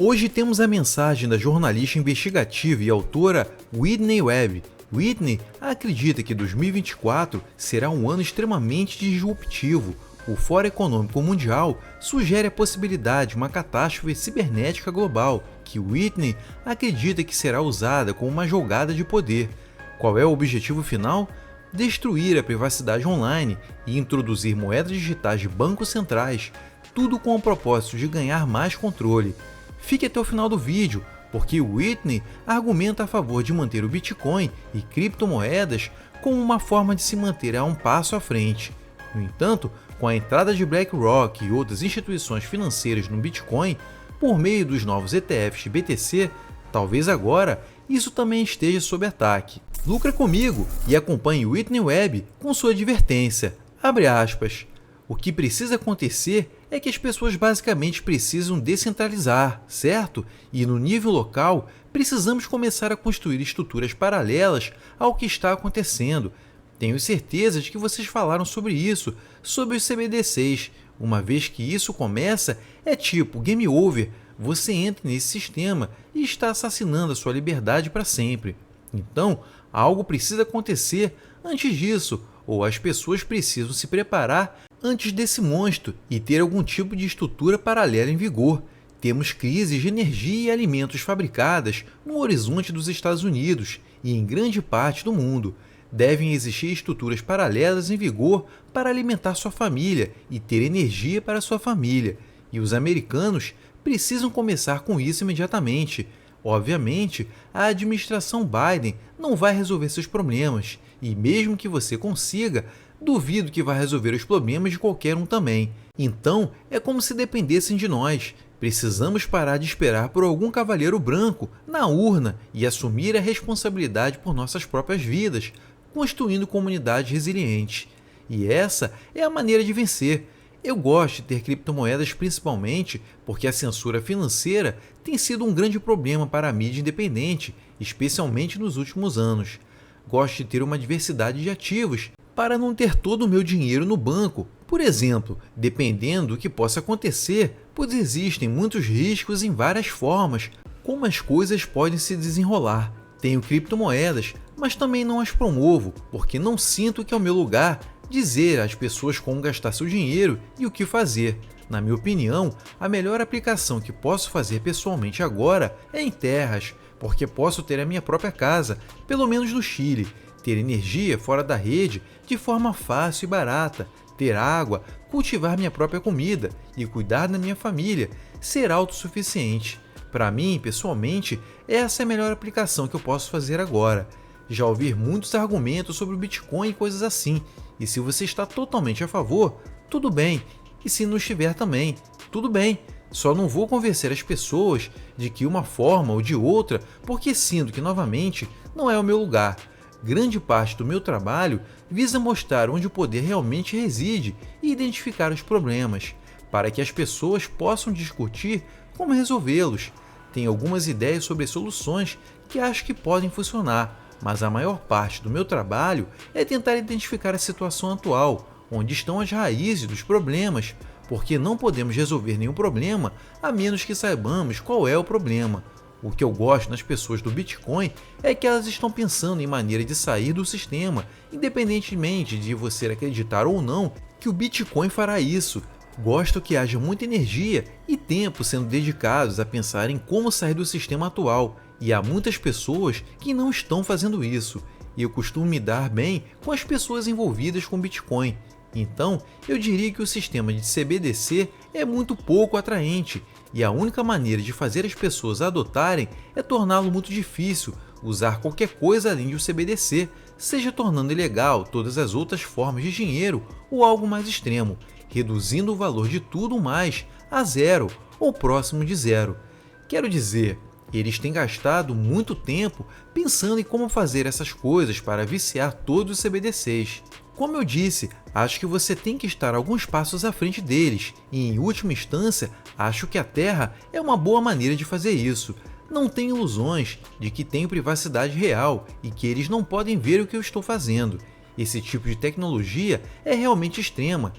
Hoje temos a mensagem da jornalista investigativa e autora Whitney Webb. Whitney acredita que 2024 será um ano extremamente disruptivo. O Fórum Econômico Mundial sugere a possibilidade de uma catástrofe cibernética global, que Whitney acredita que será usada como uma jogada de poder. Qual é o objetivo final? Destruir a privacidade online e introduzir moedas digitais de bancos centrais, tudo com o propósito de ganhar mais controle. Fique até o final do vídeo, porque Whitney argumenta a favor de manter o Bitcoin e criptomoedas como uma forma de se manter a um passo à frente. No entanto, com a entrada de BlackRock e outras instituições financeiras no Bitcoin, por meio dos novos ETFs BTC, talvez agora isso também esteja sob ataque. Lucra comigo e acompanhe Whitney Webb com sua advertência. Abre aspas. O que precisa acontecer é que as pessoas basicamente precisam descentralizar, certo? E no nível local, precisamos começar a construir estruturas paralelas ao que está acontecendo. Tenho certeza de que vocês falaram sobre isso, sobre os CBDCs. Uma vez que isso começa, é tipo game over. Você entra nesse sistema e está assassinando a sua liberdade para sempre. Então, algo precisa acontecer antes disso, ou as pessoas precisam se preparar antes desse monstro e ter algum tipo de estrutura paralela em vigor. Temos crises de energia e alimentos fabricadas no horizonte dos Estados Unidos e em grande parte do mundo. Devem existir estruturas paralelas em vigor para alimentar sua família e ter energia para sua família. E os americanos precisam começar com isso imediatamente. Obviamente, a administração Biden não vai resolver seus problemas, e mesmo que você consiga, duvido que vai resolver os problemas de qualquer um também. Então, é como se dependessem de nós. Precisamos parar de esperar por algum cavaleiro branco na urna e assumir a responsabilidade por nossas próprias vidas, construindo comunidades resilientes. E essa é a maneira de vencer. Eu gosto de ter criptomoedas principalmente porque a censura financeira tem sido um grande problema para a mídia independente, especialmente nos últimos anos. Gosto de ter uma diversidade de ativos para não ter todo o meu dinheiro no banco, por exemplo, dependendo do que possa acontecer, pois existem muitos riscos em várias formas, como as coisas podem se desenrolar. Tenho criptomoedas, mas também não as promovo, porque não sinto que é o meu lugar dizer às pessoas como gastar seu dinheiro e o que fazer. Na minha opinião, a melhor aplicação que posso fazer pessoalmente agora é em terras, porque posso ter a minha própria casa, pelo menos no Chile, ter energia fora da rede de forma fácil e barata, ter água, cultivar minha própria comida e cuidar da minha família, ser autossuficiente. Para mim, pessoalmente, essa é a melhor aplicação que eu posso fazer agora. Já ouvi muitos argumentos sobre o Bitcoin e coisas assim, e se você está totalmente a favor, tudo bem, e se não estiver também, tudo bem. Só não vou convencer as pessoas de que uma forma ou de outra, porque sinto que, novamente, não é o meu lugar. Grande parte do meu trabalho visa mostrar onde o poder realmente reside e identificar os problemas, para que as pessoas possam discutir como resolvê-los. Tenho algumas ideias sobre soluções que acho que podem funcionar, mas a maior parte do meu trabalho é tentar identificar a situação atual, onde estão as raízes dos problemas, porque não podemos resolver nenhum problema a menos que saibamos qual é o problema. O que eu gosto nas pessoas do Bitcoin é que elas estão pensando em maneira de sair do sistema, independentemente de você acreditar ou não que o Bitcoin fará isso. Gosto que haja muita energia e tempo sendo dedicados a pensar em como sair do sistema atual, e há muitas pessoas que não estão fazendo isso, e eu costumo me dar bem com as pessoas envolvidas com Bitcoin. Então, eu diria que o sistema de CBDC é muito pouco atraente, e a única maneira de fazer as pessoas adotarem é torná-lo muito difícil, usar qualquer coisa além de o CBDC, seja tornando ilegal todas as outras formas de dinheiro ou algo mais extremo, reduzindo o valor de tudo mais a zero ou próximo de zero. Quero dizer, eles têm gastado muito tempo pensando em como fazer essas coisas para viciar todos os CBDCs. Como eu disse, acho que você tem que estar alguns passos à frente deles, e em última instância, acho que a Terra é uma boa maneira de fazer isso. Não tenho ilusões de que tenho privacidade real e que eles não podem ver o que eu estou fazendo. Esse tipo de tecnologia é realmente extrema.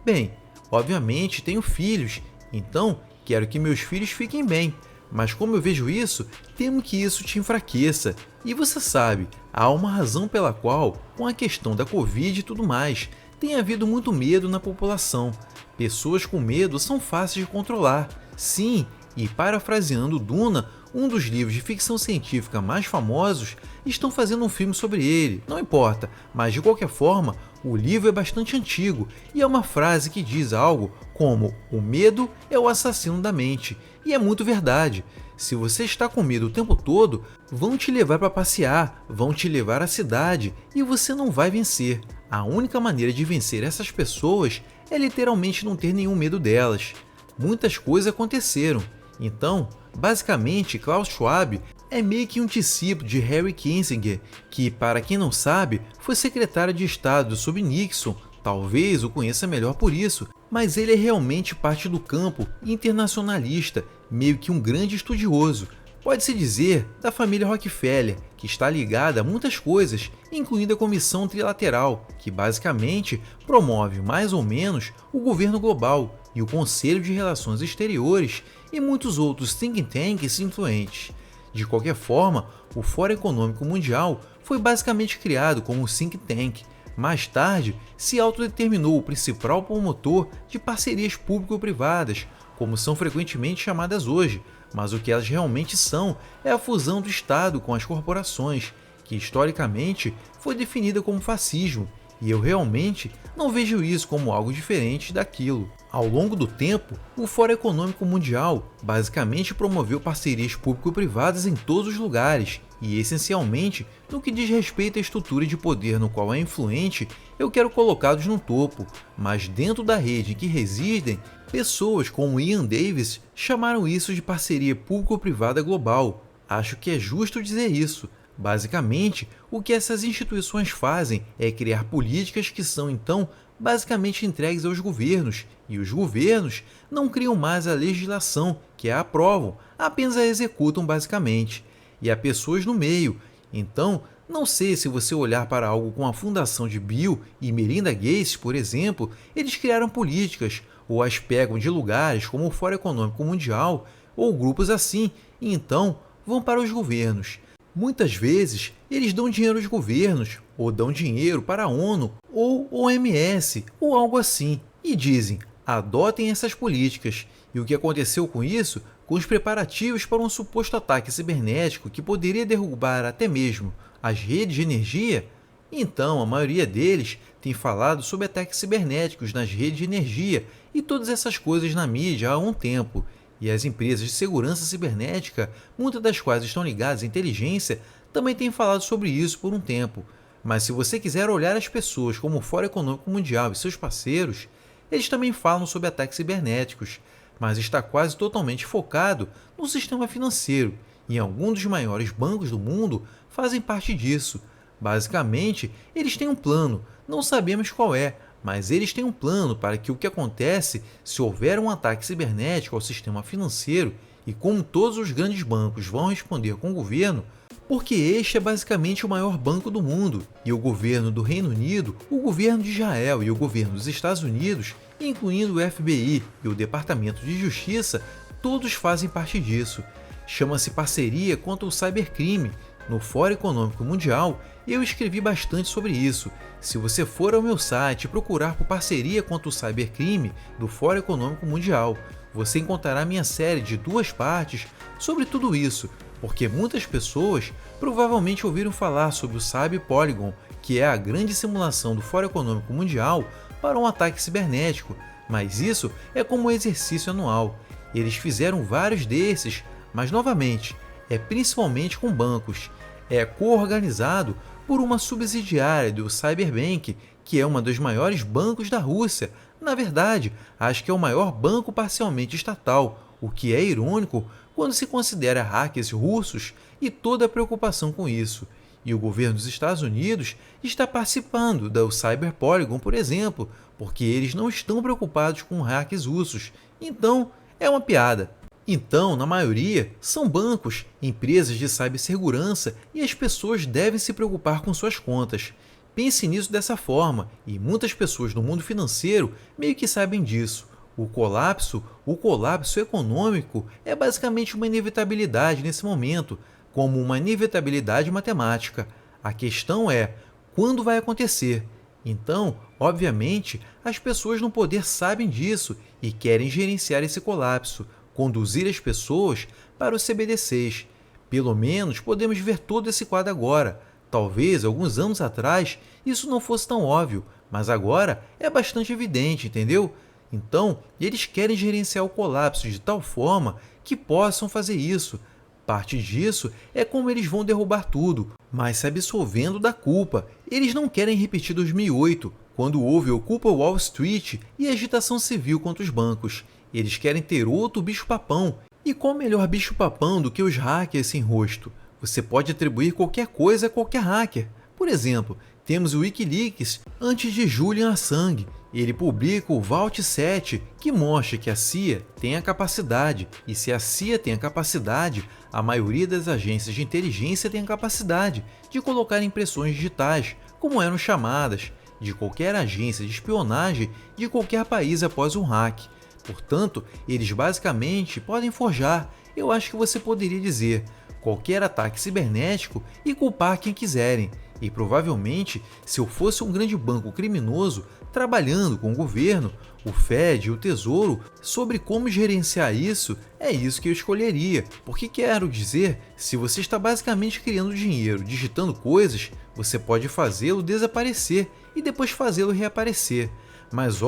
Bem, obviamente tenho filhos, então quero que meus filhos fiquem bem, Mas como eu vejo isso, temo que isso te enfraqueça. E você sabe, há uma razão pela qual, com a questão da Covid e tudo mais, tem havido muito medo na população. Pessoas com medo são fáceis de controlar. Sim, e parafraseando Duna, um dos livros de ficção científica mais famosos, estão fazendo um filme sobre ele. Não importa, mas de qualquer forma, o livro é bastante antigo e é uma frase que diz algo como: o medo é o assassino da mente. E é muito verdade. Se você está com medo o tempo todo, vão te levar para passear, vão te levar à cidade e você não vai vencer. A única maneira de vencer essas pessoas é literalmente não ter nenhum medo delas. Muitas coisas aconteceram. Então, basicamente, Klaus Schwab é meio que um discípulo de Henry Kissinger, que, para quem não sabe, foi secretário de Estado sob Nixon. Talvez o conheça melhor por isso, mas ele é realmente parte do campo internacionalista, meio que um grande estudioso. Pode-se dizer da família Rockefeller, que está ligada a muitas coisas, incluindo a Comissão Trilateral, que basicamente promove mais ou menos o governo global, e o Conselho de Relações Exteriores e muitos outros think tanks influentes. De qualquer forma, o Fórum Econômico Mundial foi basicamente criado como um think tank. Mais tarde, se autodeterminou o principal promotor de parcerias público-privadas, como são frequentemente chamadas hoje, mas o que elas realmente são é a fusão do Estado com as corporações, que historicamente foi definida como fascismo, e eu realmente não vejo isso como algo diferente daquilo. Ao longo do tempo, o Fórum Econômico Mundial basicamente promoveu parcerias público-privadas em todos os lugares, e essencialmente, no que diz respeito à estrutura de poder no qual é influente, eu quero colocá-los no topo, mas dentro da rede em que residem, pessoas como Ian Davis chamaram isso de parceria público-privada global. Acho que é justo dizer isso. Basicamente, o que essas instituições fazem é criar políticas que são, então, basicamente entregues aos governos, e os governos não criam mais a legislação, que a aprovam, apenas a executam basicamente. E há pessoas no meio. Então, não sei se você olhar para algo com a fundação de Bill e Melinda Gates, por exemplo, eles criaram políticas, ou as pegam de lugares como o Fórum Econômico Mundial, ou grupos assim, e então vão para os governos. Muitas vezes, eles dão dinheiro aos governos, ou dão dinheiro para a ONU, ou OMS, ou algo assim, e dizem: adotem essas políticas. E o que aconteceu com isso? Com os preparativos para um suposto ataque cibernético que poderia derrubar até mesmo as redes de energia? Então, a maioria deles tem falado sobre ataques cibernéticos nas redes de energia e todas essas coisas na mídia há um tempo. E as empresas de segurança cibernética, muitas das quais estão ligadas à inteligência, também têm falado sobre isso por um tempo. Mas se você quiser olhar as pessoas como o Fórum Econômico Mundial e seus parceiros, eles também falam sobre ataques cibernéticos, mas está quase totalmente focado no sistema financeiro, e alguns dos maiores bancos do mundo fazem parte disso. Basicamente, eles têm um plano, não sabemos qual é, mas eles têm um plano para que o que acontece se houver um ataque cibernético ao sistema financeiro e como todos os grandes bancos vão responder com o governo, porque este é basicamente o maior banco do mundo, e o governo do Reino Unido, o governo de Israel e o governo dos Estados Unidos, incluindo o FBI e o Departamento de Justiça, todos fazem parte disso. Chama-se Parceria contra o Cybercrime. No Fórum Econômico Mundial, eu escrevi bastante sobre isso. Se você for ao meu site e procurar por Parceria contra o Cybercrime do Fórum Econômico Mundial, você encontrará minha série de 2 partes sobre tudo isso, porque muitas pessoas provavelmente ouviram falar sobre o Cyberpolygon, que é a grande simulação do Fórum Econômico Mundial para um ataque cibernético, mas isso é como um exercício anual. Eles fizeram vários desses, mas novamente, é principalmente com bancos. É coorganizado por uma subsidiária do Cyberbank, que é uma dos maiores bancos da Rússia. Na verdade, acho que é o maior banco parcialmente estatal, o que é irônico quando se considera hackers russos e toda a preocupação com isso. E o governo dos Estados Unidos está participando do Cyberpolygon, por exemplo, porque eles não estão preocupados com hacks russos. Então, é uma piada. Então, na maioria, são bancos, empresas de cibersegurança e as pessoas devem se preocupar com suas contas. Pense nisso dessa forma, e muitas pessoas no mundo financeiro meio que sabem disso. O colapso econômico é basicamente uma inevitabilidade nesse momento, como uma inevitabilidade matemática. A questão é quando vai acontecer. Então, obviamente, as pessoas no poder sabem disso e querem gerenciar esse colapso, conduzir as pessoas para os CBDCs. Pelo menos podemos ver todo esse quadro agora. Talvez, alguns anos atrás, isso não fosse tão óbvio, mas agora é bastante evidente, entendeu? Então, eles querem gerenciar o colapso de tal forma que possam fazer isso. Parte disso é como eles vão derrubar tudo, mas se absolvendo da culpa. Eles não querem repetir 2008, quando houve Ocupa Wall Street e agitação civil contra os bancos. Eles querem ter outro bicho-papão. E qual melhor bicho-papão do que os hackers sem rosto? Você pode atribuir qualquer coisa a qualquer hacker. Por exemplo, temos o Wikileaks antes de Julian Assange. Ele publica o Vault 7, que mostra que a CIA tem a capacidade, e se a CIA tem a capacidade, a maioria das agências de inteligência tem a capacidade de colocar impressões digitais, como eram chamadas, de qualquer agência de espionagem de qualquer país após um hack. Portanto, eles basicamente podem forjar, eu acho que você poderia dizer, qualquer ataque cibernético e culpar quem quiserem. E provavelmente, se eu fosse um grande banco criminoso trabalhando com o governo, o Fed e o Tesouro sobre como gerenciar isso, é isso que eu escolheria. Porque quero dizer, se você está basicamente criando dinheiro digitando coisas, você pode fazê-lo desaparecer e depois fazê-lo reaparecer. Mas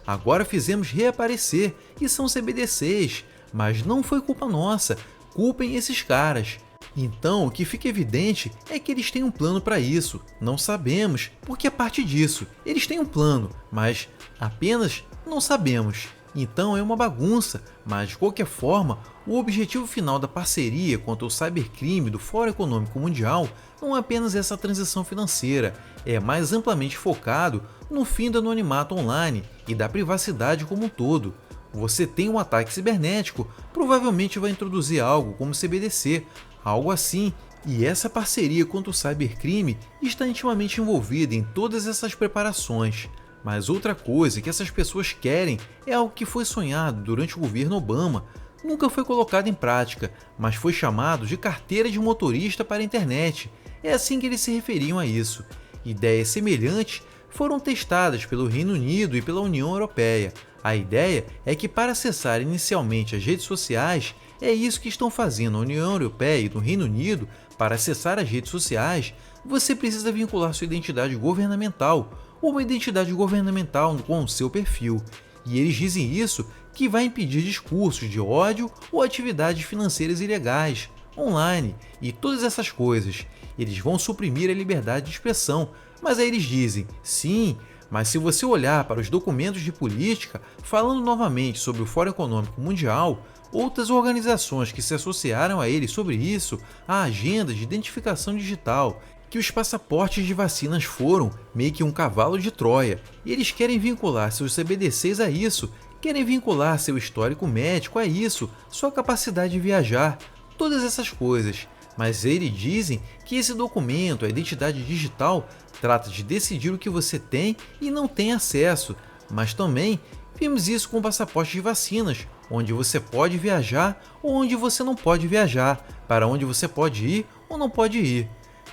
agora fizemos reaparecer e são CBDCs, mas não foi culpa nossa, culpem esses caras. Então, o que fica evidente é que eles têm um plano para isso. Não sabemos, porque é parte disso. Eles têm um plano, mas apenas não sabemos. Então é uma bagunça, mas de qualquer forma, o objetivo final da parceria contra o cybercrime do Fórum Econômico Mundial não é apenas essa transição financeira, é mais amplamente focado no fim do anonimato online e da privacidade como um todo. Você tem um ataque cibernético, provavelmente vai introduzir algo como CBDC, algo assim, e essa parceria contra o cybercrime está intimamente envolvida em todas essas preparações. Mas outra coisa que essas pessoas querem é algo que foi sonhado durante o governo Obama, nunca foi colocado em prática, mas foi chamado de carteira de motorista para a internet. É assim que eles se referiam a isso. Ideias semelhantes foram testadas pelo Reino Unido e pela União Europeia. A ideia é que para acessar inicialmente as redes sociais, é isso que estão fazendo a União Europeia e o Reino Unido. Para acessar as redes sociais, você precisa vincular sua identidade governamental ou uma identidade governamental com o seu perfil. E eles dizem isso que vai impedir discursos de ódio ou atividades financeiras ilegais, online e todas essas coisas. Eles vão suprimir a liberdade de expressão, mas aí eles dizem, sim, mas se você olhar para os documentos de política, falando novamente sobre o Fórum Econômico Mundial, outras organizações que se associaram a ele sobre isso, a agenda de identificação digital, que os passaportes de vacinas foram meio que um cavalo de Troia, e eles querem vincular seus CBDCs a isso, querem vincular seu histórico médico a isso, sua capacidade de viajar, todas essas coisas. Mas eles dizem que esse documento, a identidade digital, trata de decidir o que você tem e não tem acesso, mas também vimos isso com o passaporte de vacinas, onde você pode viajar ou onde você não pode viajar, para onde você pode ir ou não pode ir,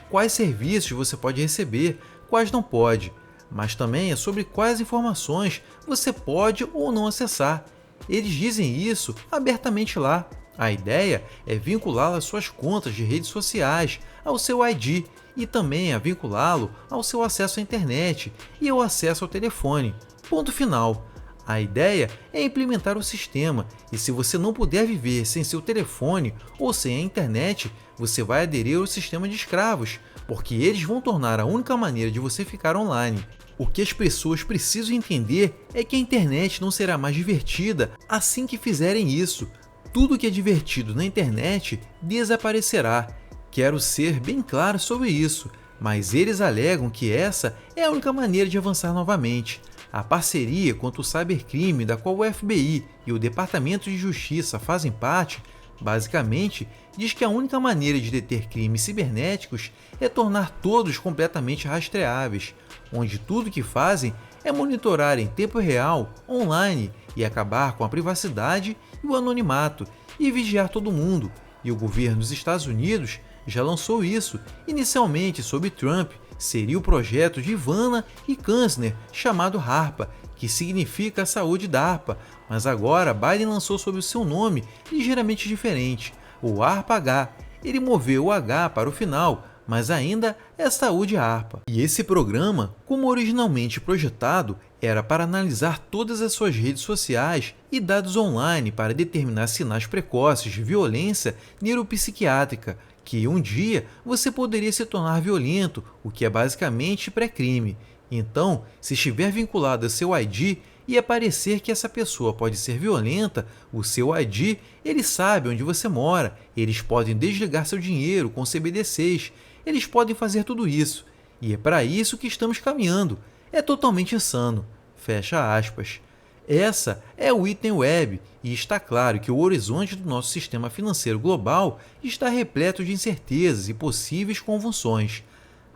quais serviços você pode receber, quais não pode, mas também é sobre quais informações você pode ou não acessar. Eles dizem isso abertamente lá. A ideia é vinculá-lo às suas contas de redes sociais, ao seu ID e também a vinculá-lo ao seu acesso à internet e ao acesso ao telefone. Ponto final. A ideia é implementar o sistema, e se você não puder viver sem seu telefone ou sem a internet, você vai aderir ao sistema de escravos, porque eles vão tornar a única maneira de você ficar online. O que as pessoas precisam entender é que a internet não será mais divertida assim que fizerem isso. Tudo que é divertido na internet desaparecerá. Quero ser bem claro sobre isso, mas eles alegam que essa é a única maneira de avançar novamente. A parceria contra o cybercrime, da qual o FBI e o Departamento de Justiça fazem parte, basicamente diz que a única maneira de deter crimes cibernéticos é tornar todos completamente rastreáveis, onde tudo que fazem é monitorar em tempo real, online, e acabar com a privacidade e o anonimato e vigiar todo mundo. E o governo dos Estados Unidos já lançou isso. Inicialmente, sob Trump, seria o projeto de Ivana e Kanzler, chamado HARPA, que significa a saúde da harpa, mas agora Biden lançou sob o seu nome ligeiramente diferente, o ARPA-H. Ele moveu o H para o final, mas ainda é saúde harpa. E esse programa, como originalmente projetado, era para analisar todas as suas redes sociais e dados online para determinar sinais precoces de violência neuropsiquiátrica, que um dia você poderia se tornar violento, o que é basicamente pré-crime. Então, se estiver vinculado a seu ID e aparecer que essa pessoa pode ser violenta, o seu ID, ele sabe onde você mora, eles podem desligar seu dinheiro com CBDCs, eles podem fazer tudo isso. E é para isso que estamos caminhando. É totalmente insano. Fecha aspas. Essa é a Whitney Webb, e está claro que o horizonte do nosso sistema financeiro global está repleto de incertezas e possíveis convulsões.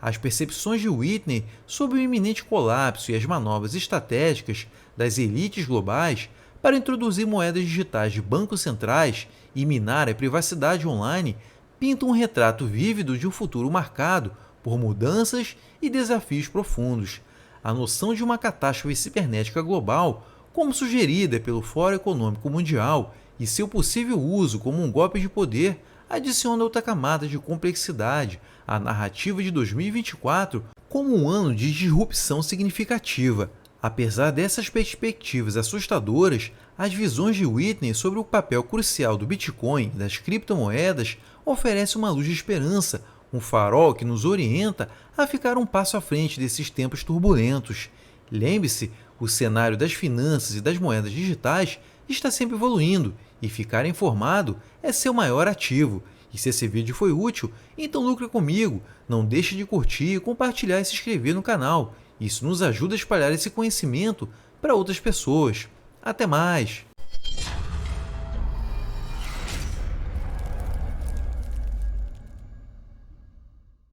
As percepções de Whitney sobre o iminente colapso e as manobras estratégicas das elites globais para introduzir moedas digitais de bancos centrais e minar a privacidade online pintam um retrato vívido de um futuro marcado por mudanças e desafios profundos. A noção de uma catástrofe cibernética global, como sugerida pelo Fórum Econômico Mundial, e seu possível uso como um golpe de poder, adiciona outra camada de complexidade à narrativa de 2024 como um ano de disrupção significativa. Apesar dessas perspectivas assustadoras, as visões de Whitney sobre o papel crucial do Bitcoin e das criptomoedas oferecem uma luz de esperança, um farol que nos orienta a ficar um passo à frente desses tempos turbulentos. Lembre-se, o cenário das finanças e das moedas digitais está sempre evoluindo, e ficar informado é seu maior ativo. E se esse vídeo foi útil, então lucre comigo, não deixe de curtir, compartilhar e se inscrever no canal. Isso nos ajuda a espalhar esse conhecimento para outras pessoas. Até mais!